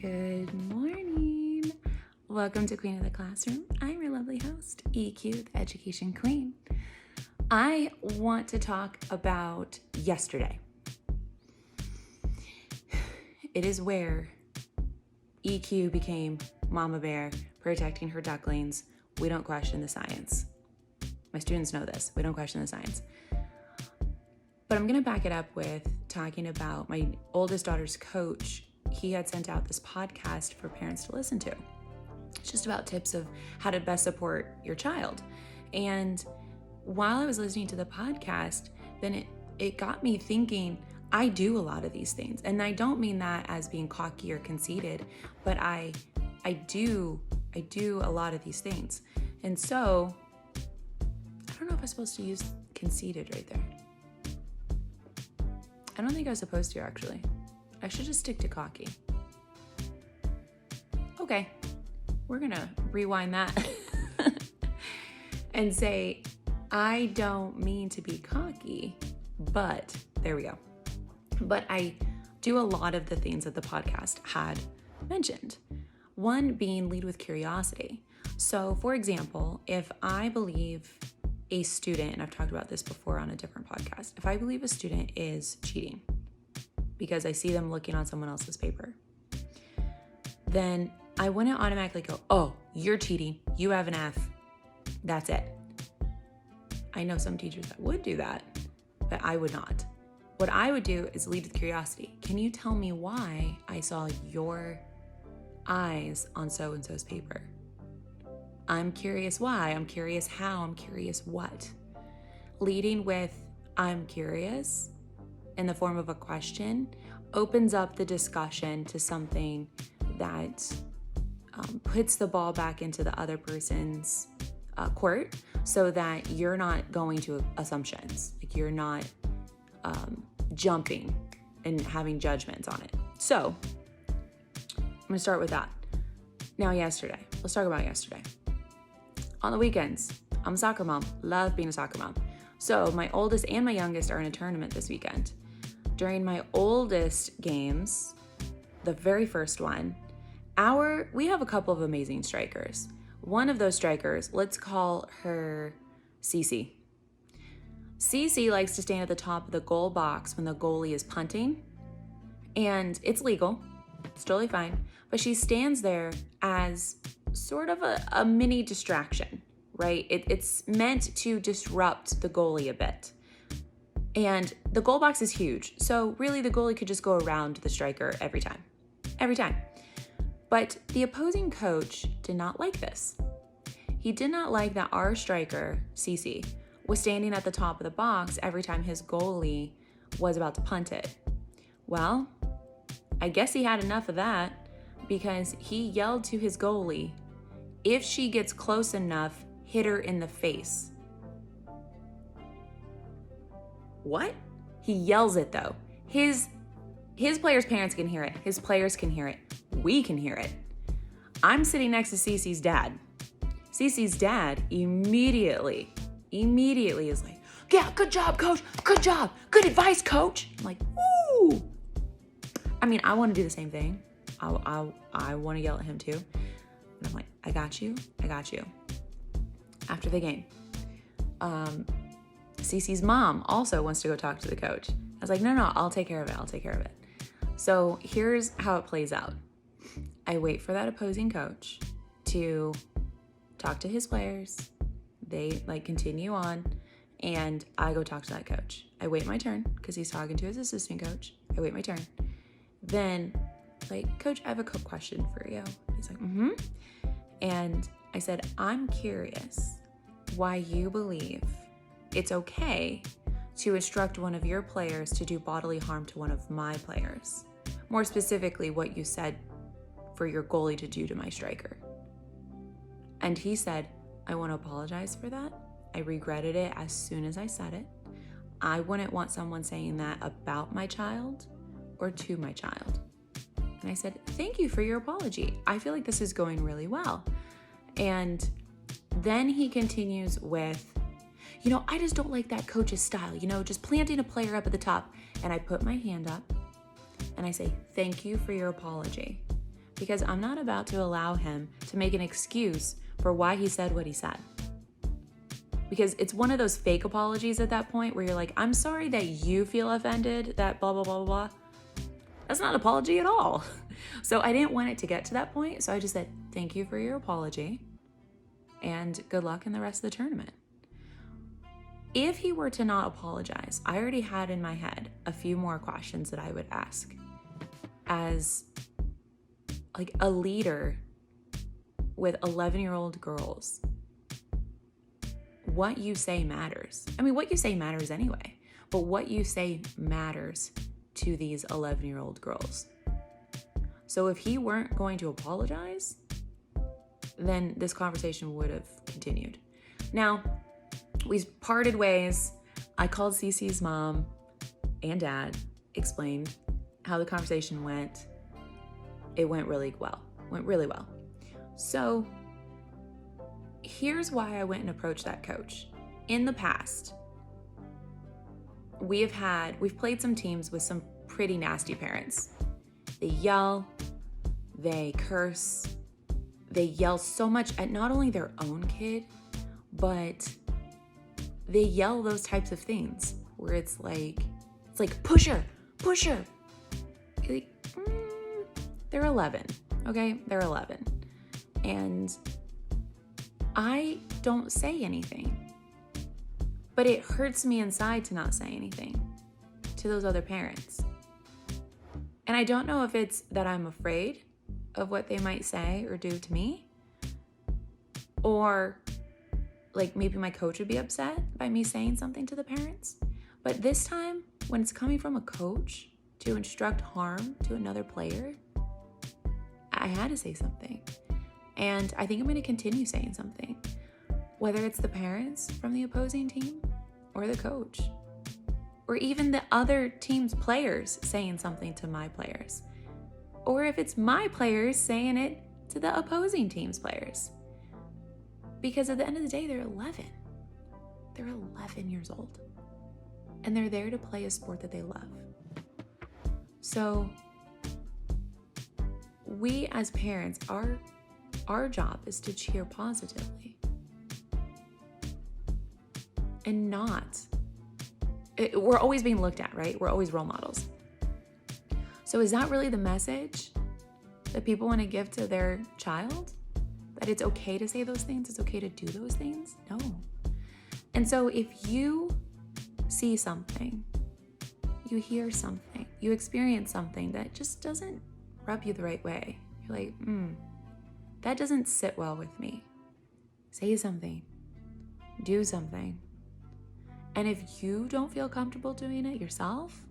Good morning. Welcome to Queen of the Classroom. I'm your lovely host, EQ, the Education Queen. I want to talk about yesterday. It is where EQ became Momma Bear, protecting her ducklings. We don't question the science. My students know this. We don't question the science. But I'm going to back it up with talking about my oldest daughter's coach. He had sent out this podcast for parents to listen to. It's just about tips of how to best support your child. And while I was listening to the podcast, then it got me thinking, I do a lot of these things. And I don't mean that as being cocky or conceited, but I do a lot of these things. And so I don't know if I'm supposed to use conceited right there. I don't think I was supposed to, actually. I should just stick to cocky. Okay, we're gonna rewind that and say, I don't mean to be cocky, but there we go. But I do a lot of the things that the podcast had mentioned. One being lead with curiosity. So for example, if I believe a student, and I've talked about this before on a different podcast, if I believe a student is cheating because I see them looking on someone else's paper, then I wouldn't automatically go, oh, you're cheating, you have an F, that's it. I know some teachers that would do that, but I would not. What I would do is lead with curiosity. Can you tell me why I saw your eyes on so-and-so's paper? I'm curious why, I'm curious how, I'm curious what. Leading with I'm curious in the form of a question opens up the discussion to something that puts the ball back into the other person's court, so that you're not going to assumptions, like you're not jumping and having judgments on it. So I'm gonna start with that. Now yesterday, let's talk about yesterday. On the weekends, I'm a soccer mom, love being a soccer mom. So my oldest and my youngest are in a tournament this weekend. During my oldest games, the very first one, we have a couple of amazing strikers. One of those strikers, let's call her Cece. Cece likes to stand at the top of the goal box when the goalie is punting, and it's legal, it's totally fine, but she stands there as sort of a mini distraction, right? It's meant to disrupt the goalie a bit. And the goal box is huge, so really the goalie could just go around the striker every time. But the opposing coach did not like this. He did not like that our striker, Cece, was standing at the top of the box every time his goalie was about to punt it. Well, I guess he had enough of that, because he yelled to his goalie, if she gets close enough, hit her in the face. What? He yells it though. His players' parents can hear it. His players can hear it. We can hear it. I'm sitting next to Cece's dad. Cece's dad immediately is like, yeah, good job, coach. Good job. Good advice, coach. I'm like, woo. I mean, I want to do the same thing. I want to yell at him too. And I'm like, I got you. After the game, Cece's mom also wants to go talk to the coach. I was like, no, I'll take care of it. So here's how it plays out. I wait for that opposing coach to talk to his players. They continue on, and I go talk to that coach. I wait my turn because he's talking to his assistant coach. I wait my turn. Then, coach, I have a quick question for you. He's like, mm-hmm. And I said, I'm curious why you believe it's okay to instruct one of your players to do bodily harm to one of my players. More specifically, what you said for your goalie to do to my striker. And he said, I want to apologize for that. I regretted it as soon as I said it. I wouldn't want someone saying that about my child or to my child. And I said, thank you for your apology. I feel like this is going really well. And then he continues with, I just don't like that coach's style, just planting a player up at the top. And I put my hand up and I say, thank you for your apology. because I'm not about to allow him to make an excuse for why he said what he said. Because it's one of those fake apologies at that point where you're like, I'm sorry that you feel offended, that blah, blah, blah, blah. That's not an apology at all. So I didn't want it to get to that point. So I just said, thank you for your apology and good luck in the rest of the tournament. If he were to not apologize, I already had in my head a few more questions that I would ask as like a leader with 11-year-old girls. What you say matters. I mean, what you say matters anyway, but what you say matters to these 11-year-old girls. So if he weren't going to apologize, then this conversation would have continued. Now, we parted ways. I called Cece's mom and dad, explained how the conversation went. It went really well. So here's why I went and approached that coach. In the past, we've played some teams with some pretty nasty parents. They yell, they curse, they yell so much at not only their own kid, but they yell those types of things where it's like push her. Like, they're 11, okay? They're 11. And I don't say anything, but it hurts me inside to not say anything to those other parents. And I don't know if it's that I'm afraid of what they might say or do to me, or like maybe my coach would be upset by me saying something to the parents. But this time, when it's coming from a coach to instruct harm to another player, I had to say something. And I think I'm going to continue saying something, whether it's the parents from the opposing team or the coach, or even the other team's players saying something to my players, or if it's my players saying it to the opposing team's players. Because at the end of the day, they're 11. They're 11 years old. And they're there to play a sport that they love. So we as parents, our job is to cheer positively. And we're always being looked at, right? We're always role models. So is that really the message that people want to give to their child? That it's okay to say those things, it's okay to do those things? No. And so if you see something, you hear something, you experience something that just doesn't rub you the right way, you're like, that doesn't sit well with me. Say something, do something. And if you don't feel comfortable doing it yourself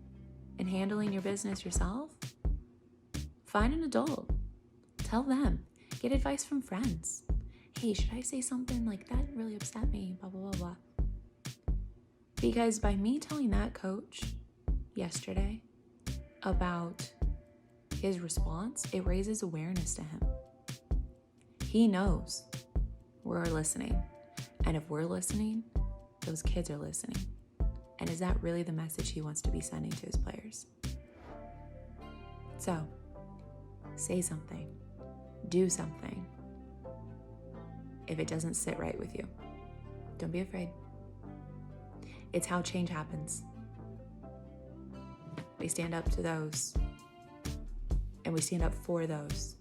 and handling your business yourself, find an adult, tell them. Get advice from friends. Hey, should I say something like that really upset me? Blah, blah, blah, blah. Because by me telling that coach yesterday about his response, it raises awareness to him. He knows we're listening. And if we're listening, those kids are listening. And is that really the message he wants to be sending to his players? So, say something. Do something. If it doesn't sit right with you, don't be afraid. It's how change happens. We stand up to those, and we stand up for those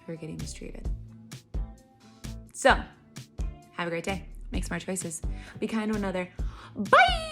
who are getting mistreated. So, have a great day. Make smart choices. Be kind to another. Bye!